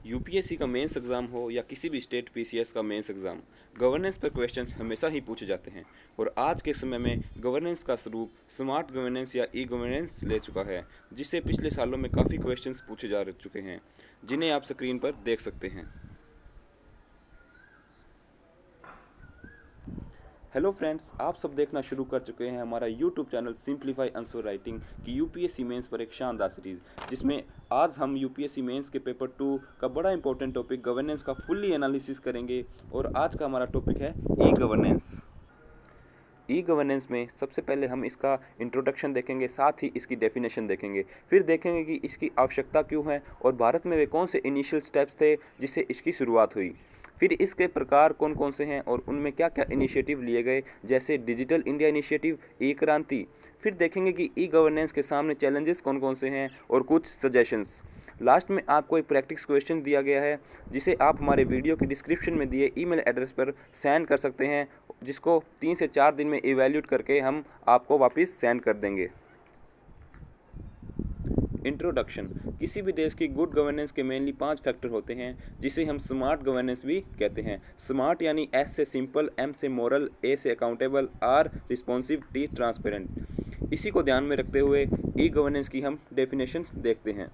UPSC का mains exam हो या किसी भी स्टेट पीसीएस का मेंस एग्ज़ाम, गवर्नेंस पर क्वेश्चन हमेशा ही पूछे जाते हैं। और आज के समय में गवर्नेंस का स्वरूप स्मार्ट गवर्नेंस या ई गवर्नेंस ले चुका है, जिससे पिछले सालों में काफ़ी क्वेश्चंस पूछे जा चुके हैं, जिन्हें आप स्क्रीन पर देख सकते हैं। हेलो फ्रेंड्स, आप सब देखना शुरू कर चुके हैं हमारा YouTube channel simplify answer writing की यूपीएससी मेंस पर एक शानदार सीरीज़, जिसमें आज हम यूपीएससी मेंस के पेपर 2 का बड़ा इंपॉर्टेंट टॉपिक गवर्नेंस का फुल्ली एनालिसिस करेंगे। और आज का हमारा टॉपिक है ई गवर्नेंस। ई गवर्नेंस में सबसे पहले हम इसका इंट्रोडक्शन देखेंगे, साथ ही इसकी डेफिनेशन देखेंगे। फिर देखेंगे कि इसकी आवश्यकता क्यों है और भारत में वे कौन से इनिशियल स्टेप्स थे जिससे इसकी शुरुआत हुई। फिर इसके प्रकार कौन कौन से हैं और उनमें क्या क्या इनिशिएटिव लिए गए, जैसे डिजिटल इंडिया इनिशिएटिव, ई क्रांति। फिर देखेंगे कि ई गवर्नेंस के सामने चैलेंजेस कौन कौन से हैं और कुछ सजेशंस। लास्ट में आपको एक प्रैक्टिस क्वेश्चन दिया गया है, जिसे आप हमारे वीडियो के डिस्क्रिप्शन में दिए ईमेल एड्रेस पर सेंड कर सकते हैं, जिसको 3 से 4 दिन में इवैल्यूएट करके हम आपको वापस सेंड कर देंगे। इंट्रोडक्शन। किसी भी देश की गुड गवर्नेंस के मेनली 5 फैक्टर होते हैं, जिसे हम स्मार्ट गवर्नेंस भी कहते हैं। स्मार्ट यानी एस से सिंपल, एम से मोरल, ए से accountable, R responsive, T transparent. इसी को ध्यान में रखते हुए ई गवर्नेंस की हम डेफिनेशन देखते हैं।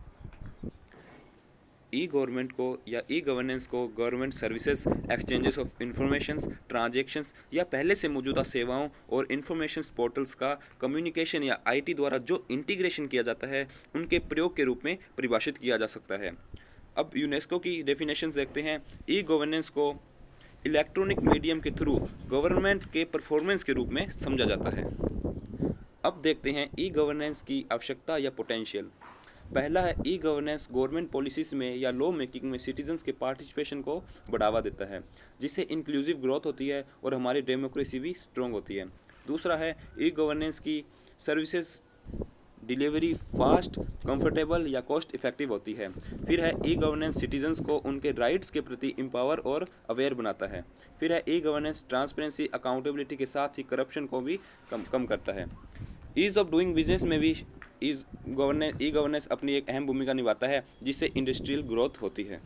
ई गवर्नमेंट को या ई गवर्नेंस को government services, exchanges of informations, transactions या पहले से मौजूदा सेवाओं और इंफॉर्मेशन पोर्टल्स का कम्युनिकेशन या आईटी द्वारा जो इंटीग्रेशन किया जाता है, उनके प्रयोग के रूप में परिभाषित किया जा सकता है। अब यूनेस्को की डेफिनेशन देखते हैं। ई गवर्नेंस को इलेक्ट्रॉनिक मीडियम के थ्रू गवर्नमेंट के परफॉर्मेंस के रूप में समझा जाता है। अब देखते हैं ई गवर्नेंस की आवश्यकता या पोटेंशियल। पहला है ई गवर्नेंस गवर्नमेंट पॉलिसीज में या लॉ मेकिंग में सिटीजन्स के पार्टिसिपेशन को बढ़ावा देता है, जिससे इंक्लूसिव ग्रोथ होती है और हमारी डेमोक्रेसी भी स्ट्रॉन्ग होती है। दूसरा है ई गवर्नेंस की सर्विसेज डिलीवरी फास्ट, कंफर्टेबल या कॉस्ट इफेक्टिव होती है। फिर है ई गवर्नेंस सिटीजन्स को उनके राइट्स के प्रति एम्पावर और अवेयर बनाता है। फिर है ई गवर्नेंस ट्रांसपेरेंसी, अकाउंटेबिलिटी के साथ ही करप्शन को भी कम करता है। ईज ऑफ डूइंग बिजनेस में भी ई गवर्नेंस अपनी एक अहम भूमिका निभाता है, जिससे इंडस्ट्रियल ग्रोथ होती है।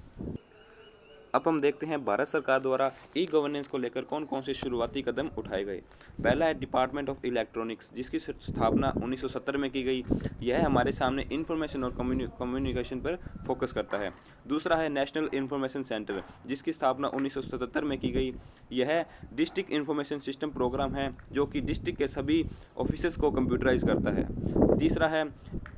अब हम देखते हैं भारत सरकार द्वारा ई गवर्नेंस को लेकर कौन कौन से शुरुआती कदम उठाए गए। पहला है डिपार्टमेंट ऑफ इलेक्ट्रॉनिक्स, जिसकी स्थापना 1970 में की गई। यह हमारे सामने इंफॉर्मेशन और कम्युनिकेशन पर फोकस करता है। दूसरा है नेशनल इंफॉर्मेशन सेंटर, जिसकी स्थापना 1977 में की गई। यह डिस्ट्रिक्ट इंफॉर्मेशन सिस्टम प्रोग्राम है, जो कि डिस्ट्रिक्ट के सभी ऑफिसेज को कंप्यूटराइज करता है। तीसरा है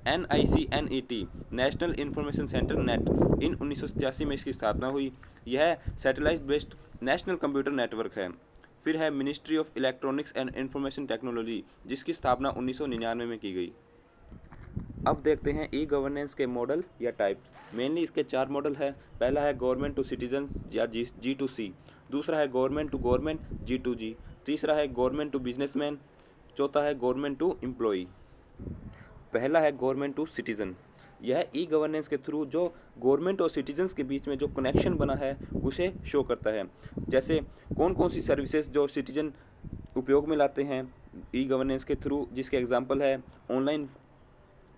NICNET, national information centre net. In 1987 में इसकी स्थापना हुई। यह satellite based national computer network है। फिर है ministry of electronics and information technology, जिसकी स्थापना 1999 में की गई। अब देखते हैं ई गवर्नेंस के मॉडल या टाइप्स। मेनली इसके 4 मॉडल है। पहला है गवर्नमेंट टू सिटीजन या G2C। दूसरा है गवर्नमेंट टू गवर्नमेंट G2G। तीसरा है गवर्नमेंट टू बिजनेसमैन। चौथा है गवर्नमेंट टू एम्प्लॉई। पहला है गवर्नमेंट टू सिटीजन। यह ई गवर्नेंस के थ्रू जो गवर्नमेंट और सिटीजन्स के बीच में जो कनेक्शन बना है, उसे शो करता है। जैसे कौन कौन सी सर्विसेज जो सिटीजन उपयोग में लाते हैं ई गवर्नेंस के थ्रू, जिसके एग्जांपल है online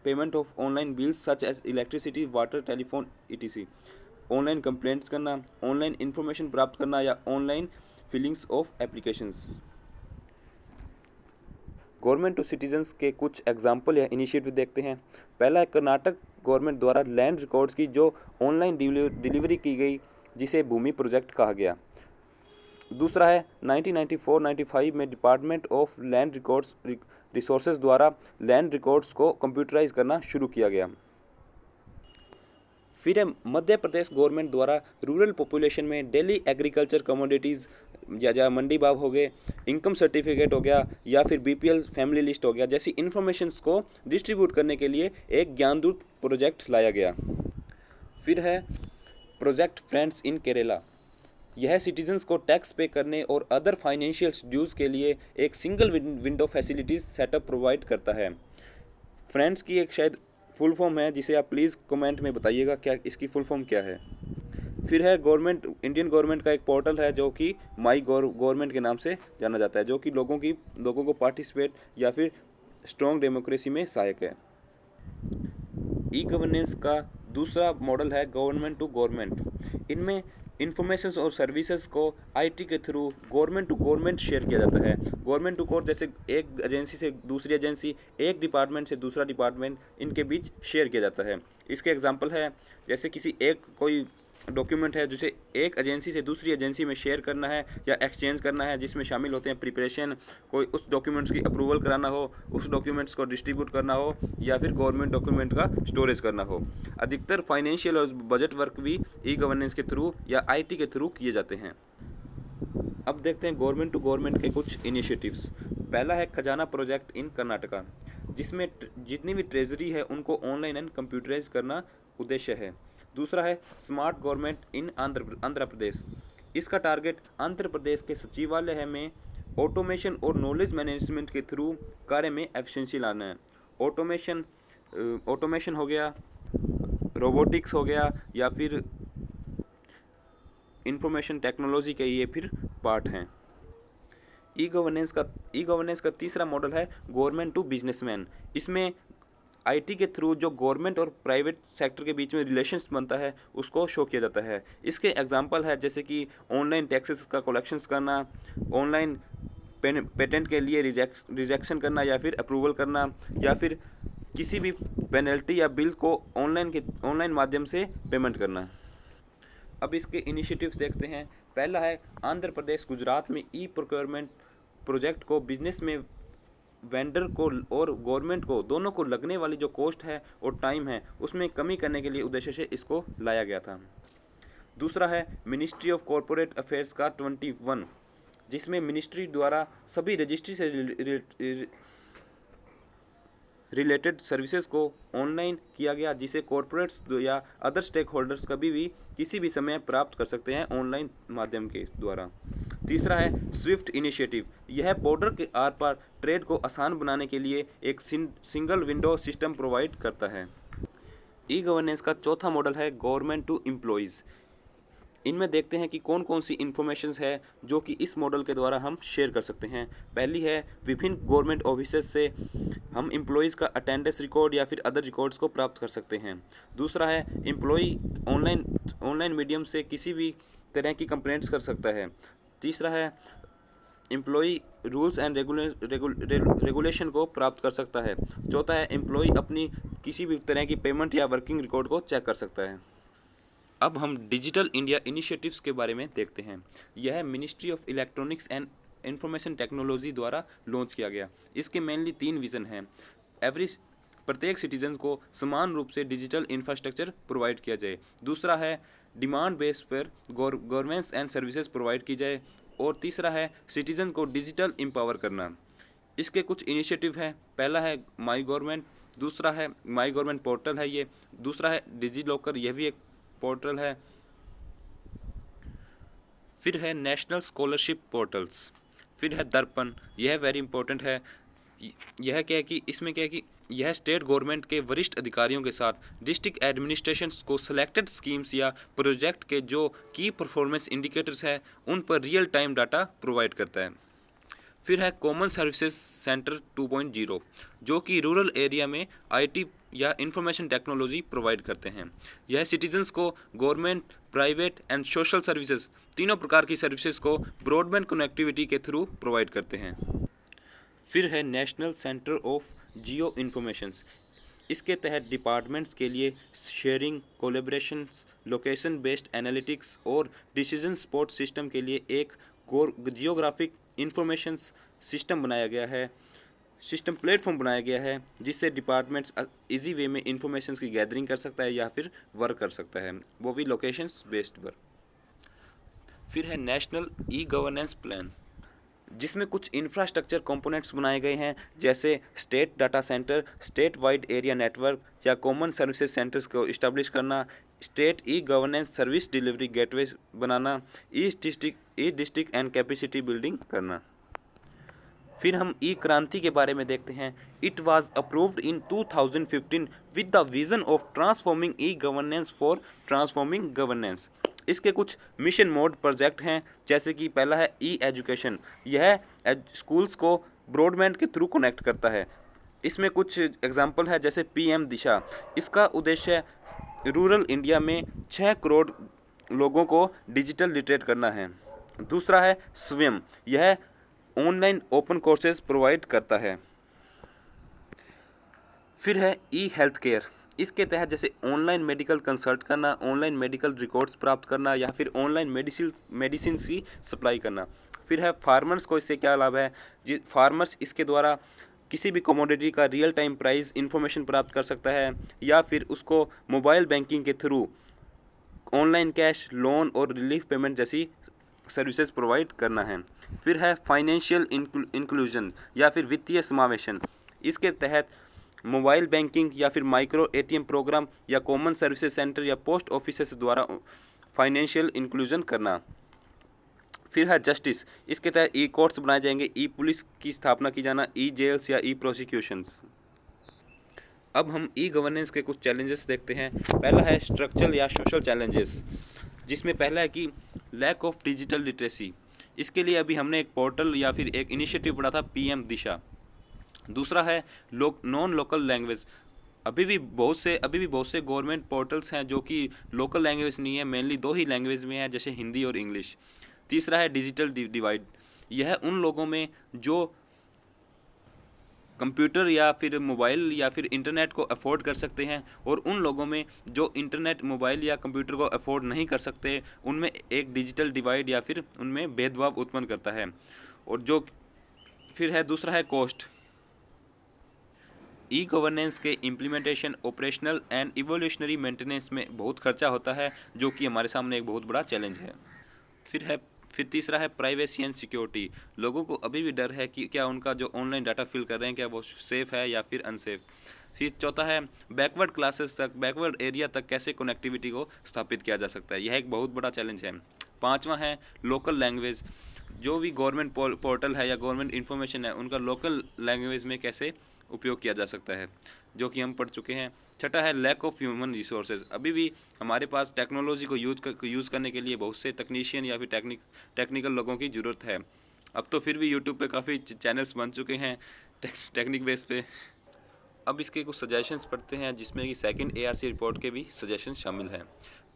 payment of online bills such as electricity, water, telephone etc। Online complaints करना, ऑनलाइन इन्फॉर्मेशन प्राप्त करना या online filings of applications. Government to citizens के कुछ एग्जाम्पल या इनिशिएटिव देखते हैं। पहला है कर्नाटक गवर्नमेंट द्वारा लैंड रिकॉर्ड्स की जो ऑनलाइन डिलीवरी की गई, जिसे भूमि प्रोजेक्ट कहा गया। दूसरा है 1994-95 में डिपार्टमेंट ऑफ लैंड रिसोर्सेज द्वारा लैंड रिकॉर्ड्स को कंप्यूटराइज करना शुरू किया गया। फिर है मध्य प्रदेश गवर्नमेंट द्वारा रूरल पॉपुलेशन में डेली एग्रीकल्चर कमोडिटीज़ या मंडी भाव हो गए, इनकम सर्टिफिकेट हो गया या फिर BPL फैमिली लिस्ट हो गया, जैसी इन्फॉर्मेशंस को डिस्ट्रीब्यूट करने के लिए एक ज्ञानदूत प्रोजेक्ट लाया गया। फिर है प्रोजेक्ट फ्रेंड्स इन केरला। यह सिटीजन्स को टैक्स पे करने और अदर फाइनेंशियल ड्यूज के लिए एक single window facilities setup provide करता है। फ्रेंड्स की एक शायद फुल फॉर्म है, जिसे आप प्लीज़ कमेंट में बताइएगा क्या इसकी फुल फॉर्म क्या है। फिर है इंडियन गवर्नमेंट का एक पोर्टल है, जो कि माई गवर्नमेंट के नाम से जाना जाता है, जो कि लोगों को पार्टिसिपेट या फिर स्ट्रॉन्ग डेमोक्रेसी में सहायक है। ई गवर्नेंस का दूसरा मॉडल है गवर्नमेंट टू गवर्नमेंट। इनमें इंफॉर्मेशन और सर्विसेज को आईटी के through government to government share किया जाता है। गवर्नमेंट टू गवर्नमेंट जैसे एक एजेंसी से दूसरी एजेंसी, एक डिपार्टमेंट से दूसरा डिपार्टमेंट, इनके बीच शेयर किया जाता है। इसके एग्जांपल है जैसे किसी एक कोई डॉक्यूमेंट है जिसे एक एजेंसी से दूसरी एजेंसी में शेयर करना है या एक्सचेंज करना है, जिसमें शामिल होते हैं प्रिपरेशन, कोई उस डॉक्यूमेंट्स की अप्रूवल कराना हो, उस डॉक्यूमेंट्स को डिस्ट्रीब्यूट करना हो, या फिर गवर्नमेंट डॉक्यूमेंट का स्टोरेज करना हो। अधिकतर फाइनेंशियल और बजट वर्क भी ई गवर्नेंस के थ्रू या आईटी के थ्रू किए जाते हैं। अब देखते हैं गवर्नमेंट टू गवर्नमेंट के कुछ इनिशिएटिव्स। पहला है खजाना प्रोजेक्ट इन कर्नाटका, जिसमें जितनी भी ट्रेजरी है उनको ऑनलाइन एंड कंप्यूटराइज करना उद्देश्य है। दूसरा है smart government in Andhra Pradesh. इसका टारगेट आंध्र प्रदेश के सचिवालय में ऑटोमेशन और नॉलेज मैनेजमेंट के थ्रू कार्य में एफिशिएंसी लाना है। ऑटोमेशन हो गया, रोबोटिक्स हो गया, या फिर इंफॉर्मेशन टेक्नोलॉजी के ये फिर पार्ट हैं। ई गवर्नेंस का तीसरा मॉडल है गवर्नमेंट टू बिजनेसमैन। इसमें आईटी के थ्रू जो गवर्नमेंट और प्राइवेट सेक्टर के बीच में रिलेशंस बनता है उसको शो किया जाता है। इसके एग्जांपल है जैसे कि ऑनलाइन टैक्सेस का कलेक्शंस करना, ऑनलाइन पेटेंट के लिए रिजेक्शन करना या फिर अप्रूवल करना, या फिर किसी भी पेनल्टी या बिल को ऑनलाइन माध्यम से पेमेंट करना। अब इसके इनिशिएटिव्स देखते हैं। पहला है आंध्र प्रदेश गुजरात में ई प्रोक्योरमेंट प्रोजेक्ट को बिजनेस में वेंडर को और गवर्नमेंट को दोनों को लगने वाली जो कॉस्ट है और टाइम है उसमें कमी करने के लिए उद्देश्य से इसको लाया गया था। दूसरा है मिनिस्ट्री ऑफ कॉरपोरेट अफेयर्स का 21, जिसमें मिनिस्ट्री द्वारा सभी रजिस्ट्री से रिलेटेड सर्विसेज को ऑनलाइन किया गया, जिसे कॉरपोरेट्स या अदर स्टेक होल्डर्स कभी भी किसी भी समय प्राप्त कर सकते हैं ऑनलाइन माध्यम के द्वारा। तीसरा है स्विफ्ट इनिशिएटिव। यह बॉर्डर के आर पार ट्रेड को आसान बनाने के लिए एक सिंगल विंडो सिस्टम प्रोवाइड करता है। ई गवर्नेंस का चौथा मॉडल है गवर्नमेंट टू एम्प्लॉयज़। इनमें देखते हैं कि कौन कौन सी इन्फॉर्मेशन है जो कि इस मॉडल के द्वारा हम शेयर कर सकते हैं। पहली है विभिन्न गवर्नमेंट ऑफिसेज से हम एम्प्लॉयज़ का अटेंडेंस रिकॉर्ड या फिर अदर रिकॉर्ड्स को प्राप्त कर सकते हैं। दूसरा है एम्प्लॉय ऑनलाइन मीडियम से किसी भी तरह की कंप्लेंट्स कर सकता है। तीसरा है एम्प्लॉय रूल्स एंड रेगुलेशन को प्राप्त कर सकता है। चौथा है एम्प्लॉय अपनी किसी भी तरह की पेमेंट या वर्किंग रिकॉर्ड को चेक कर सकता है। अब हम डिजिटल इंडिया इनिशिएटिव्स के बारे में देखते हैं। यह ministry of electronics and information technology द्वारा लॉन्च किया गया। इसके मेनली 3 विज़न हैं। प्रत्येक सिटीजन को समान रूप से डिजिटल इंफ्रास्ट्रक्चर प्रोवाइड किया जाए। दूसरा है डिमांड बेस पर गवर्नेंस एंड सर्विसेज प्रोवाइड की जाए। और तीसरा है सिटीजन को डिजिटल एम्पावर करना। इसके कुछ इनिशिएटिव हैं। पहला है माई गवर्नमेंट, दूसरा है माई गवर्नमेंट पोर्टल है ये, दूसरा है डिजी लॉकर, यह भी एक पोर्टल है। फिर है नेशनल स्कॉलरशिप पोर्टल्स। फिर है दर्पण, यह वेरी इंपॉर्टेंट है। यह क्या है कि इसमें क्या है कि यह स्टेट गवर्नमेंट के वरिष्ठ अधिकारियों के साथ डिस्ट्रिक्ट एडमिनिस्ट्रेशंस को सिलेक्टेड स्कीम्स या प्रोजेक्ट के जो की परफॉर्मेंस इंडिकेटर्स हैं उन पर रियल टाइम डाटा प्रोवाइड करता है। फिर है कॉमन सर्विसेज सेंटर 2.0, जो कि रूरल एरिया में आईटी या इंफॉर्मेशन टेक्नोलॉजी प्रोवाइड करते हैं। यह सिटीजन्स को government, private and social services तीनों प्रकार की सर्विसेज को ब्रॉडबैंड कनेक्टिविटी के थ्रू प्रोवाइड करते हैं। फिर है national centre of Jio informations. इसके तहत डिपार्टमेंट्स के लिए sharing, collaboration, location based analytics और डिसीजन सपोर्ट सिस्टम के लिए एक जियोग्राफिक इंफॉर्मेशन सिस्टम प्लेटफॉर्म बनाया गया है, जिससे डिपार्टमेंट्स इजी वे में इंफॉर्मेशन की गैदरिंग कर सकता है या फिर वर्क कर सकता है, वो भी लोकेशंस बेस्ड वर्क। फिर है नेशनल ई गवर्नेंस प्लान, जिसमें कुछ इंफ्रास्ट्रक्चर कंपोनेंट्स बनाए गए हैं, जैसे state data centre, state wide area network या कॉमन सर्विसेज सेंटर्स को इस्टेब्लिश करना, state e governance service delivery gateway banana, E district and capacity building करना। फिर हम ई क्रांति के बारे में देखते हैं। It was approved in 2015 with the vision of transforming e governance for transforming governance. इसके कुछ मिशन मोड प्रोजेक्ट हैं, जैसे कि पहला है ई एजुकेशन। यह स्कूल्स को ब्रॉडबैंड के थ्रू कनेक्ट करता है। इसमें कुछ एग्जांपल है, जैसे PM दिशा। इसका उद्देश्य रूरल इंडिया में 6 करोड़ लोगों को डिजिटल लिटरेट करना है। दूसरा है स्वयं, यह ऑनलाइन ओपन कोर्सेज प्रोवाइड करता है। फिर है ई हेल्थ केयर, इसके तहत जैसे ऑनलाइन मेडिकल कंसल्ट करना, ऑनलाइन मेडिकल रिकॉर्ड्स प्राप्त करना या फिर ऑनलाइन मेडिसिन की सप्लाई करना। फिर है फार्मर्स को इससे क्या लाभ है, फार्मर्स इसके द्वारा किसी भी कमोडिटी का रियल टाइम प्राइस इंफॉर्मेशन प्राप्त कर सकता है या फिर उसको मोबाइल बैंकिंग के थ्रू ऑनलाइन कैश, लोन और रिलीफ पेमेंट जैसी सर्विसेज प्रोवाइड करना है। फिर है फाइनेंशियल इंक्लूजन या फिर वित्तीय समावेशन, इसके तहत मोबाइल बैंकिंग या फिर माइक्रो एटीएम प्रोग्राम या कॉमन सर्विसेज सेंटर या पोस्ट ऑफिसेस द्वारा फाइनेंशियल इंक्लूजन करना। फिर है जस्टिस, इसके तहत ई कोर्ट्स बनाए जाएंगे, ई पुलिस की स्थापना की जाना, ई जेल्स या ई प्रोसिक्यूशंस। अब हम ई गवर्नेंस के कुछ चैलेंजेस देखते हैं। पहला है स्ट्रक्चरल या सोशल चैलेंजेस, जिसमें पहला है कि लैक ऑफ डिजिटल लिटरेसी। इसके लिए अभी हमने एक पोर्टल या फिर एक इनिशिएटिव पढ़ा था, पीएम दिशा। दूसरा है नॉन लोकल लैंग्वेज, अभी भी बहुत से गवर्नमेंट पोर्टल्स हैं जो कि लोकल लैंग्वेज नहीं है, मेनली 2 ही लैंग्वेज में है, जैसे हिंदी और इंग्लिश। तीसरा है डिजिटल डिवाइड, यह उन लोगों में जो कंप्यूटर या फिर मोबाइल या फिर इंटरनेट को अफोर्ड कर सकते हैं और उन लोगों में जो इंटरनेट, मोबाइल या कंप्यूटर को अफोर्ड नहीं कर सकते, उनमें एक डिजिटल डिवाइड या फिर उनमें भेदभाव उत्पन्न करता है। और जो फिर है दूसरा है कॉस्ट, ई गवर्नेंस के implementation, operational and evolutionary maintenance में बहुत खर्चा होता है, जो कि हमारे सामने एक बहुत बड़ा चैलेंज है। फिर तीसरा है प्राइवेसी एंड सिक्योरिटी, लोगों को अभी भी डर है कि क्या उनका जो ऑनलाइन डाटा फिल कर रहे हैं क्या वो सेफ़ है या फिर अनसेफ। फिर चौथा है बैकवर्ड क्लासेस तक, बैकवर्ड एरिया तक कैसे कनेक्टिविटी को स्थापित किया जा सकता है, यह एक बहुत बड़ा चैलेंज है। पांचवा है लोकल लैंग्वेज, जो भी गवर्नमेंट पोर्टल है या गवर्नमेंट इन्फॉर्मेशन है उनका लोकल लैंग्वेज में कैसे उपयोग किया जा सकता है, जो कि हम पढ़ चुके हैं। छठा है लैक ऑफ ह्यूमन रिसोर्सेज, अभी भी हमारे पास टेक्नोलॉजी को यूज़ करने के लिए बहुत से तकनीशियन या फिर टेक्निकल लोगों की ज़रूरत है। अब तो फिर भी यूट्यूब पे काफ़ी चैनल्स बन चुके हैं टेक्निक बेस पे। अब इसके कुछ सजेशंस पढ़ते हैं, जिसमें कि सेकंड ARC रिपोर्ट के भी सजेशन शामिल हैं।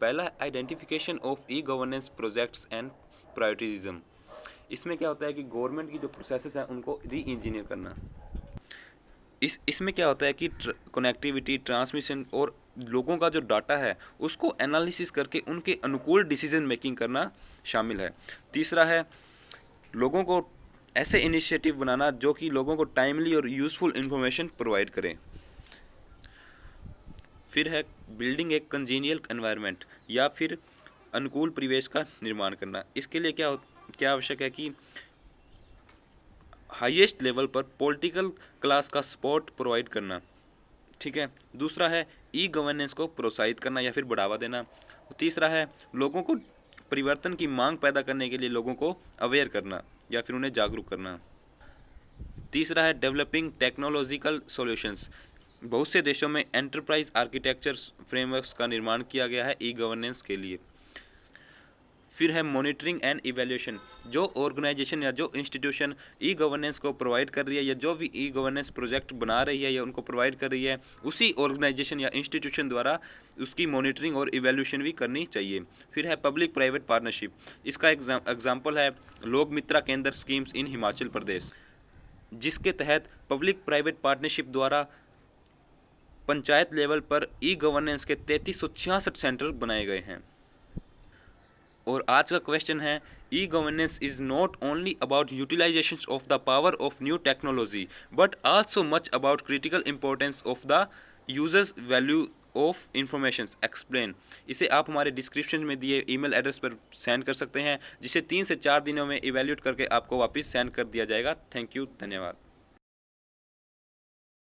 पहला identification of e governance projects and prioritism, इसमें क्या होता है कि गवर्नमेंट की जो प्रोसेसेस हैं उनको री इंजीनियर करना। इसमें क्या होता है कि कनेक्टिविटी, ट्रांसमिशन और लोगों का जो डाटा है उसको एनालिसिस करके उनके अनुकूल डिसीजन मेकिंग करना शामिल है। तीसरा है लोगों को ऐसे इनिशिएटिव बनाना जो कि लोगों को टाइमली और यूज़फुल इंफॉर्मेशन प्रोवाइड करें। फिर है बिल्डिंग एक कंजीनियल एनवायरनमेंट या फिर अनुकूल परिवेश का निर्माण करना। इसके लिए क्या आवश्यक है कि हाईएस्ट लेवल पर पॉलिटिकल क्लास का सपोर्ट प्रोवाइड करना, ठीक है। दूसरा है ई गवर्नेंस को प्रोत्साहित करना या फिर बढ़ावा देना। तीसरा है लोगों को परिवर्तन की मांग पैदा करने के लिए लोगों को अवेयर करना या फिर उन्हें जागरूक करना। तीसरा है डेवलपिंग टेक्नोलॉजिकल सॉल्यूशंस, बहुत से देशों में एंटरप्राइज आर्किटेक्चर फ्रेमवर्क्स का निर्माण किया गया है ई गवर्नेंस के लिए। फिर है मॉनिटरिंग एंड इवैल्यूएशन, जो ऑर्गेनाइजेशन या जो इंस्टीट्यूशन ई गवर्नेंस को प्रोवाइड कर रही है या जो भी ई गवर्नेंस प्रोजेक्ट बना रही है या उनको प्रोवाइड कर रही है, उसी ऑर्गेनाइजेशन या इंस्टीट्यूशन द्वारा उसकी मॉनिटरिंग और इवैल्यूएशन भी करनी चाहिए। फिर है पब्लिक प्राइवेट पार्टनरशिप, इसका एग्जाम्पल है लोक मित्रा केंद्र स्कीम्स इन हिमाचल प्रदेश, जिसके तहत पब्लिक प्राइवेट पार्टनरशिप द्वारा पंचायत लेवल पर ई गवर्नेंस के 3366 सेंटर बनाए गए हैं। और आज का क्वेश्चन है e governance is not only about utilisation of the power of new technology but also much about critical importance of the users value of information explain. इसे आप हमारे डिस्क्रिप्शन में दिए ईमेल एड्रेस पर सेंड कर सकते हैं, जिसे 3 से 4 दिनों में इवैल्यूएट करके आपको वापस सेंड कर दिया जाएगा। थैंक यू, धन्यवाद।